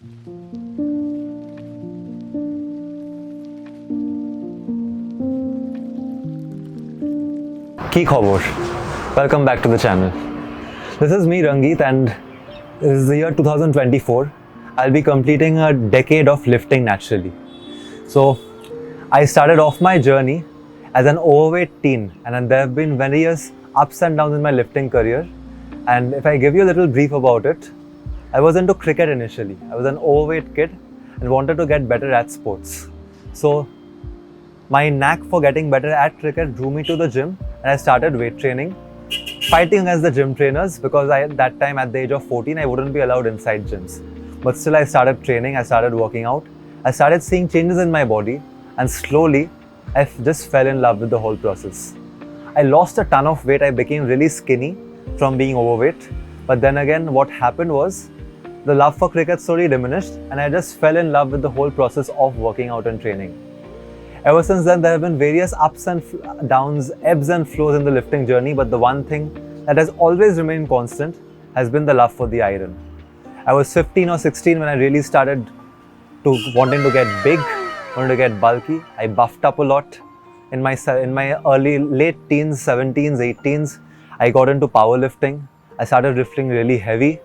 Ki khobor. Welcome back to the channel. This is me Rangeet and this is the year 2024. I'll be completing a decade of lifting naturally. So I started off my journey as an overweight teen and there have been various ups and downs in my lifting career. And if I give you a little brief about it, I was into cricket initially. I was an overweight kid and wanted to get better at sports. So my knack for getting better at cricket drew me to the gym and I started weight training, fighting against the gym trainers because at that time at the age of 14 I wouldn't be allowed inside gyms. But still I started training, I started working out, I started seeing changes in my body and slowly I just fell in love with the whole process. I lost a ton of weight, I became really skinny from being overweight. But then again what happened was the love for cricket slowly diminished and I just fell in love with the whole process of working out and training. Ever since then, there have been various ups and downs, ebbs and flows in the lifting journey, but the one thing that has always remained constant has been the love for the iron. I was 15 or 16 when I really started wanting to get big, wanted to get bulky. I buffed up a lot. In my late teens, 17s, 18s, I got into powerlifting. I started lifting really heavy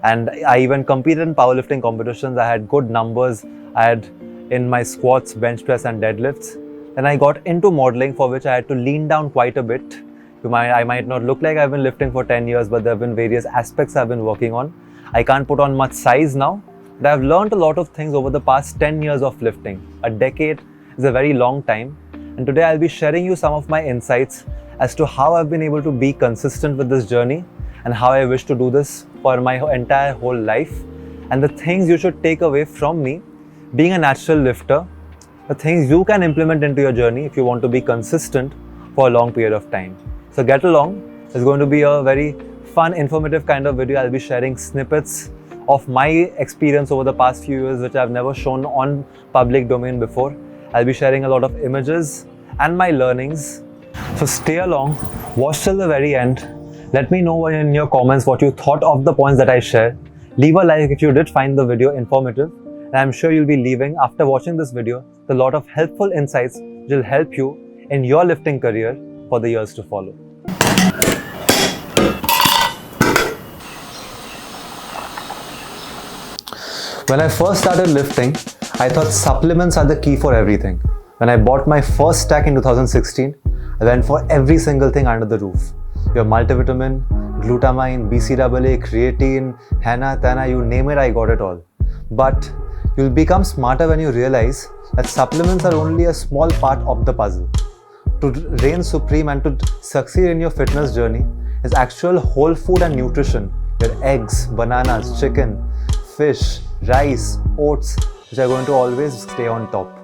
and I even competed in powerlifting competitions. I had good numbers. I had in my squats, bench press and deadlifts. Then I got into modeling, for which I had to lean down quite a bit. I might not look like I've been lifting for 10 years, but there have been various aspects I've been working on. I can't put on much size now, but I've learned a lot of things over the past 10 years of lifting. A decade is a very long time. And today I'll be sharing you some of my insights as to how I've been able to be consistent with this journey and how I wish to do this for my entire whole life. And the things you should take away from me being a natural lifter, the things you can implement into your journey if you want to be consistent for a long period of time. So get along. It's going to be a very fun, informative kind of video. I'll be sharing snippets of my experience over the past few years, which I've never shown on public domain before. I'll be sharing a lot of images and my learnings. So stay along, watch till the very end. Let me know in your comments what you thought of the points that I share. Leave a like if you did find the video informative. And I'm sure you'll be leaving after watching this video with a lot of helpful insights which will help you in your lifting career for the years to follow. When I first started lifting, I thought supplements are the key for everything. When I bought my first stack in 2016, I went for every single thing under the roof. Your multivitamin, glutamine, BCAA, creatine, henna, tana, you name it, I got it all. But you'll become smarter when you realize that supplements are only a small part of the puzzle. To reign supreme and to succeed in your fitness journey is actual whole food and nutrition. Your eggs, bananas, chicken, fish, rice, oats, which are going to always stay on top.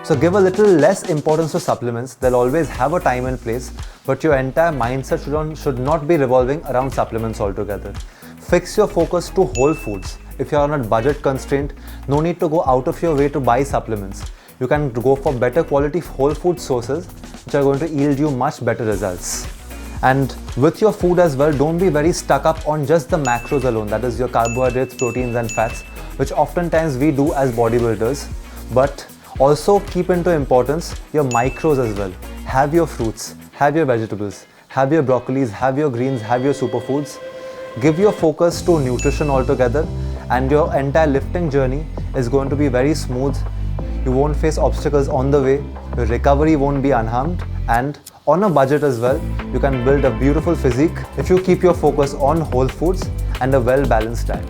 So give a little less importance to supplements. They'll always have a time and place, but your entire mindset should not be revolving around supplements altogether. Fix your focus to whole foods. If you are on a budget constraint, no need to go out of your way to buy supplements. You can go for better quality whole food sources which are going to yield you much better results. And with your food as well, don't be very stuck up on just the macros alone, that is your carbohydrates, proteins and fats, which oftentimes we do as bodybuilders. But also keep into importance your micros as well. Have your fruits, have your vegetables, have your broccolis, have your greens, have your superfoods. Give your focus to nutrition altogether and your entire lifting journey is going to be very smooth. You won't face obstacles on the way, your recovery won't be unharmed, and on a budget as well, you can build a beautiful physique if you keep your focus on whole foods and a well-balanced diet.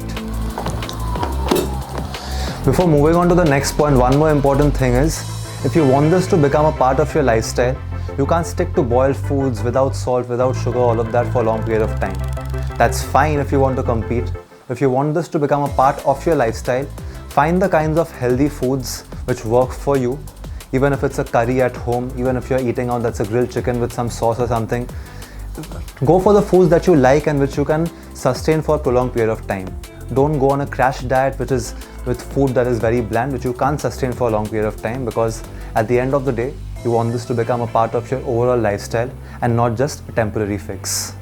Before moving on to the next point, one more important thing is, if you want this to become a part of your lifestyle, you can't stick to boiled foods without salt, without sugar, all of that for a long period of time. That's fine if you want to compete. If you want this to become a part of your lifestyle, find the kinds of healthy foods which work for you. Even if it's a curry at home, even if you're eating out, that's a grilled chicken with some sauce or something. Go for the foods that you like and which you can sustain for a prolonged period of time. Don't go on a crash diet which is with food that is very bland, which you can't sustain for a long period of time, because at the end of the day, you want this to become a part of your overall lifestyle and not just a temporary fix.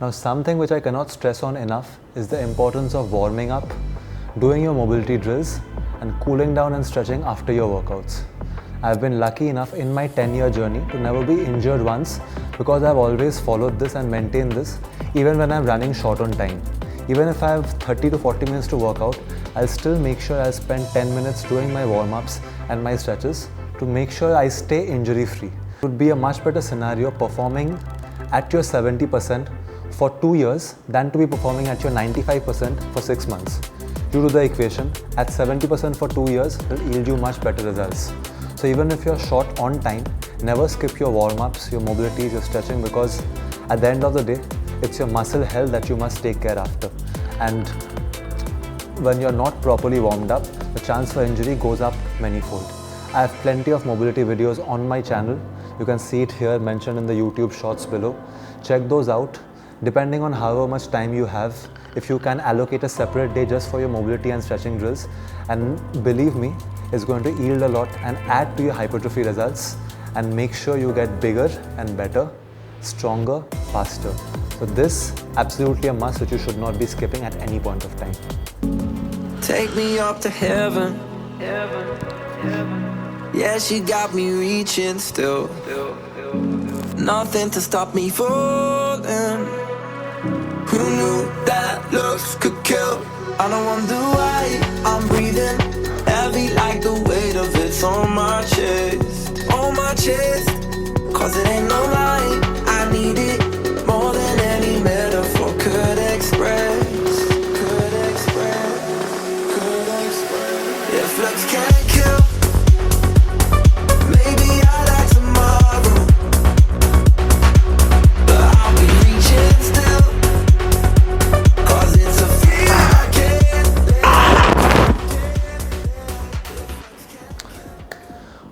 Now, something which I cannot stress on enough is the importance of warming up, doing your mobility drills, and cooling down and stretching after your workouts. I've been lucky enough in my 10-year journey to never be injured once because I've always followed this and maintained this even when I'm running short on time. Even if I have 30 to 40 minutes to work out, I'll still make sure I'll spend 10 minutes doing my warm-ups and my stretches to make sure I stay injury-free. It would be a much better scenario performing at your 70% for 2 years than to be performing at your 95% for 6 months. You do the equation, at 70% for 2 years will yield you much better results. So even if you're short on time, never skip your warm-ups, your mobilities, your stretching, because at the end of the day, it's your muscle health that you must take care after. And when you're not properly warmed up, the chance for injury goes up manyfold. I have plenty of mobility videos on my channel. You can see it here mentioned in the YouTube shorts below. Check those out. Depending on however much time you have, if you can allocate a separate day just for your mobility and stretching drills, and believe me, it's going to yield a lot and add to your hypertrophy results and make sure you get bigger and better, stronger, faster. So this absolutely a must which you should not be skipping at any point of time. Take me up to heaven. Yeah, she got me reaching still. Nothing to stop me falling. Who knew that looks could kill? I don't wonder why I'm breathing heavy like the weight of it's on my chest. On my chest. Cause it ain't no lie, I need it more than any metaphor could express. If looks can't kill, maybe I'd like tomorrow, but I'll be reaching still, cause it's a feeling I can't let.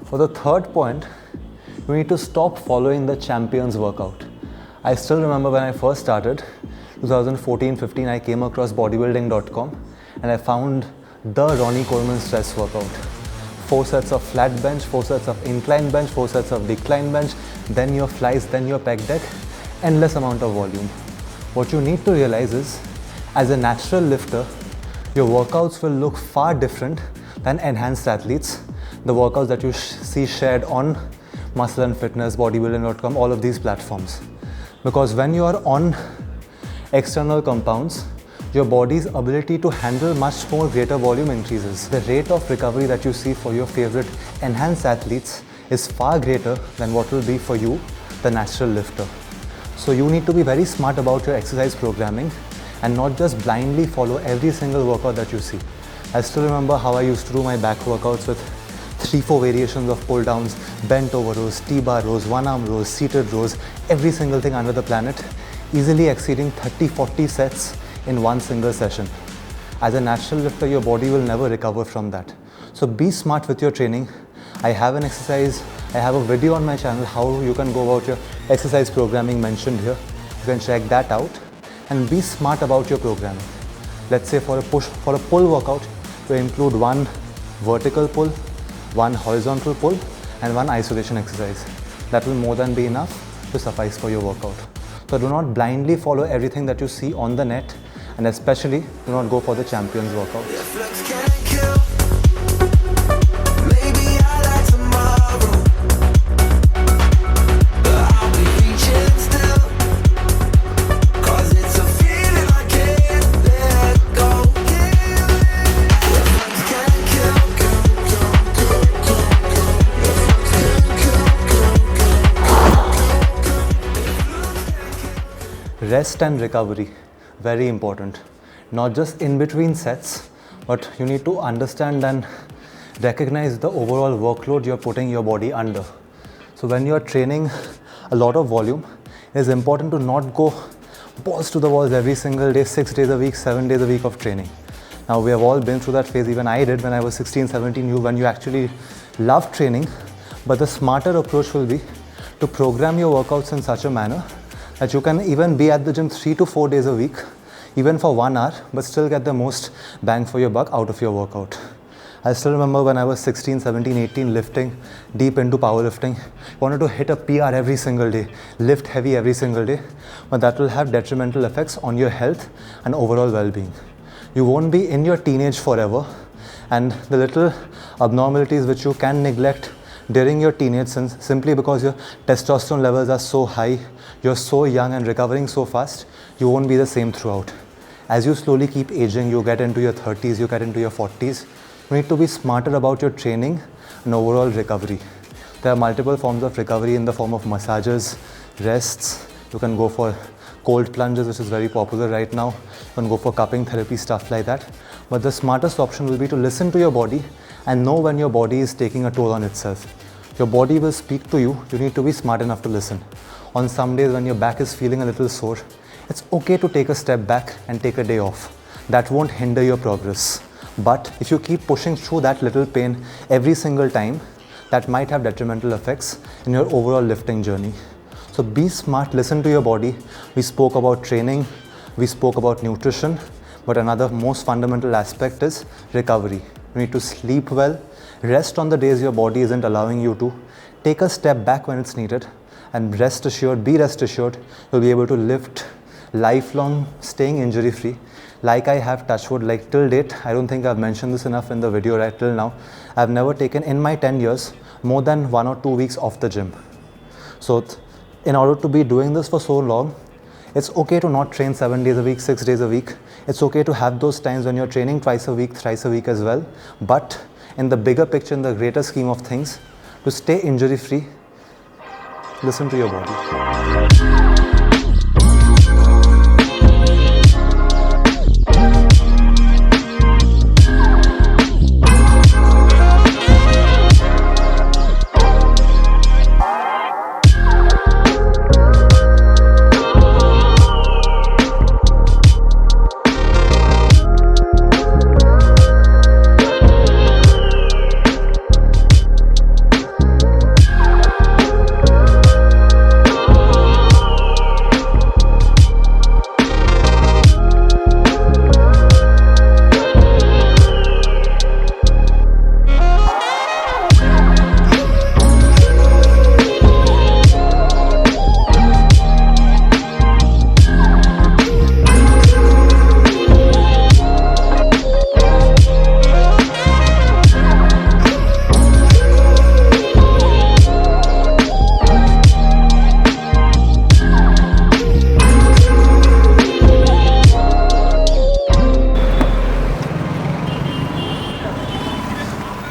For the third point, you need to stop following the champion's workout. I still remember when I first started, 2014-15, I came across bodybuilding.com and I found the Ronnie Coleman stress workout. 4 sets of flat bench, 4 sets of incline bench, 4 sets of decline bench, then your flies, then your pec deck, endless amount of volume. What you need to realize is, as a natural lifter, your workouts will look far different than enhanced athletes. The workouts that you see shared on Muscle and Fitness, bodybuilding.com, all of these platforms. Because when you are on external compounds, your body's ability to handle much more greater volume increases. The rate of recovery that you see for your favorite enhanced athletes is far greater than what will be for you, the natural lifter. So you need to be very smart about your exercise programming and not just blindly follow every single workout that you see. I still remember how I used to do my back workouts with 3-4 variations of pull downs, bent over rows, T-bar rows, one arm rows, seated rows, every single thing under the planet, easily exceeding 30-40 sets in one single session. As a natural lifter, your body will never recover from that. So be smart with your training. I have an exercise, I have a video on my channel how you can go about your exercise programming mentioned here. You can check that out and be smart about your programming. Let's say for a pull workout, you include one vertical pull, one horizontal pull and one isolation exercise. That will more than be enough to suffice for your workout. So do not blindly follow everything that you see on the net, and especially do not go for the champion's workout. Rest and recovery, very important. Not just in between sets, but you need to understand and recognize the overall workload you're putting your body under. So when you're training a lot of volume, it's important to not go balls to the walls every single day, 6 days a week, 7 days a week of training. Now we have all been through that phase, even I did when I was 16, 17, when you actually love training, but the smarter approach will be to program your workouts in such a manner that you can even be at the gym 3 to 4 days a week, even for 1 hour, but still get the most bang for your buck out of your workout. I still remember when I was 16, 17, 18, lifting, deep into powerlifting, wanted to hit a PR every single day, lift heavy every single day, but that will have detrimental effects on your health and overall well-being. You won't be in your teenage forever, and the little abnormalities which you can neglect during your teenage simply because your testosterone levels are so high, you're so young and recovering so fast, you won't be the same throughout. As you slowly keep aging, you get into your 30s, you get into your 40s, you need to be smarter about your training and overall recovery. There are multiple forms of recovery in the form of massages, rests. You can go for cold plunges, which is very popular right now. You can go for cupping therapy, stuff like that. But the smartest option will be to listen to your body and know when your body is taking a toll on itself. Your body will speak to you. You need to be smart enough to listen. On some days when your back is feeling a little sore, it's okay to take a step back and take a day off. That won't hinder your progress. But if you keep pushing through that little pain every single time, that might have detrimental effects in your overall lifting journey. So be smart, listen to your body. We spoke about training, we spoke about nutrition, but another most fundamental aspect is recovery. You need to sleep well, rest on the days your body isn't allowing you to, take a step back when it's needed, and rest assured, you'll be able to lift lifelong, staying injury free. Like I have, touch wood, like till date, I don't think I've mentioned this enough in the video right till now, I've never taken in my 10 years more than 1 or 2 weeks off the gym. So in order to be doing this for so long, it's okay to not train 7 days a week, 6 days a week. It's okay to have those times when you're training twice a week, thrice a week as well. But in the bigger picture, in the greater scheme of things, to stay injury free, listen to your body.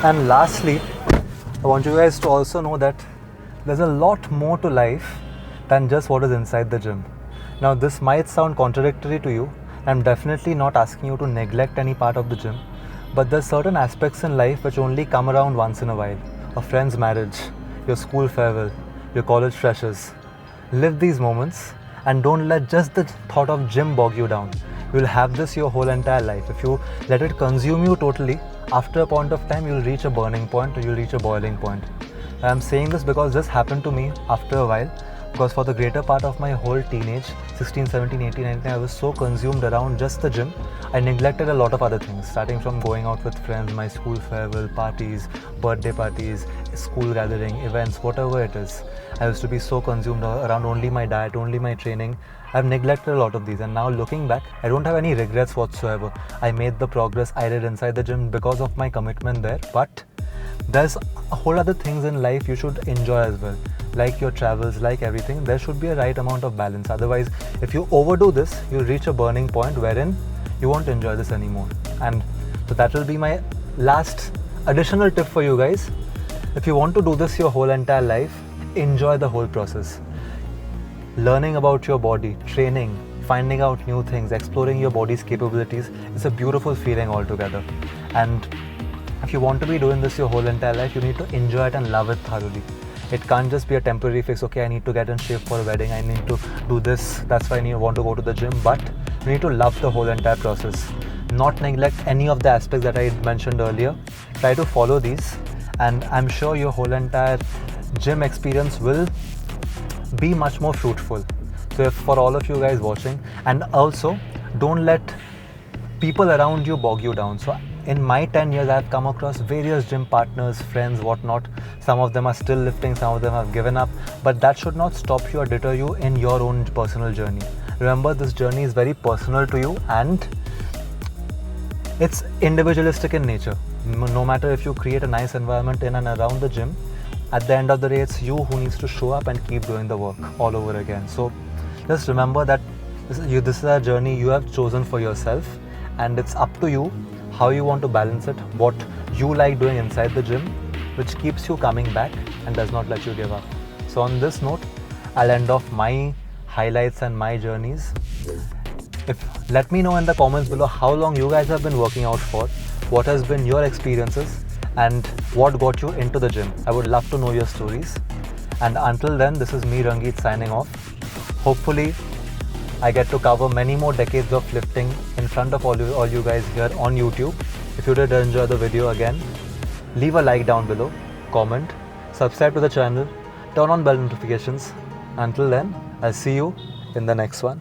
And lastly, I want you guys to also know that there's a lot more to life than just what is inside the gym. Now this might sound contradictory to you. I'm definitely not asking you to neglect any part of the gym, but there's certain aspects in life which only come around once in a while. A friend's marriage, your school farewell, your college freshers. Live these moments and don't let just the thought of gym bog you down. You'll have this your whole entire life. If you let it consume you totally, after a point of time you'll reach a burning point or you'll reach a boiling point. I'm saying this because this happened to me after a while, because for the greater part of my whole teenage, 16, 17, 18, 19, I was so consumed around just the gym, I neglected a lot of other things, starting from going out with friends, my school farewell, parties, birthday parties, school gathering, events, whatever it is. I used to be so consumed around only my diet, only my training. I've neglected a lot of these, and now looking back, I don't have any regrets whatsoever. I made the progress I did inside the gym because of my commitment there, but there's a whole other things in life you should enjoy as well. Like your travels, like everything, there should be a right amount of balance. Otherwise, if you overdo this, you'll reach a burning point wherein you won't enjoy this anymore. And so that will be my last additional tip for you guys. If you want to do this your whole entire life, enjoy the whole process. Learning about your body, training, finding out new things, exploring your body's capabilities is a beautiful feeling altogether. And if you want to be doing this your whole entire life, you need to enjoy it and love it thoroughly. It can't just be a temporary fix. Okay, I need to get in shape for a wedding, I need to do this, that's why I want to go to the gym. But you need to love the whole entire process. Not neglect any of the aspects that I mentioned earlier. Try to follow these, and I'm sure your whole entire gym experience will be much more fruitful. So if for all of you guys watching, and also don't let people around you bog you down. So in my 10 years, I've come across various gym partners, friends, whatnot. Some of them are still lifting, some of them have given up, but that should not stop you or deter you in your own personal journey. Remember, this journey is very personal to you and it's individualistic in nature. No matter if you create a nice environment in and around the gym, at the end of the day, it's you who needs to show up and keep doing the work all over again. So just remember that this is a journey you have chosen for yourself, and it's up to you how you want to balance it, what you like doing inside the gym, which keeps you coming back and does not let you give up. So on this note, I'll end off my highlights and my journeys. Let me know in the comments below how long you guys have been working out for, what has been your experiences, and what got you into the gym. I would love to know your stories. And until then, this is me, Rangeet, signing off. Hopefully, I get to cover many more decades of lifting in front of all you guys here on YouTube. If you did enjoy the video, again, leave a like down below, comment, subscribe to the channel, turn on bell notifications. Until then, I'll see you in the next one.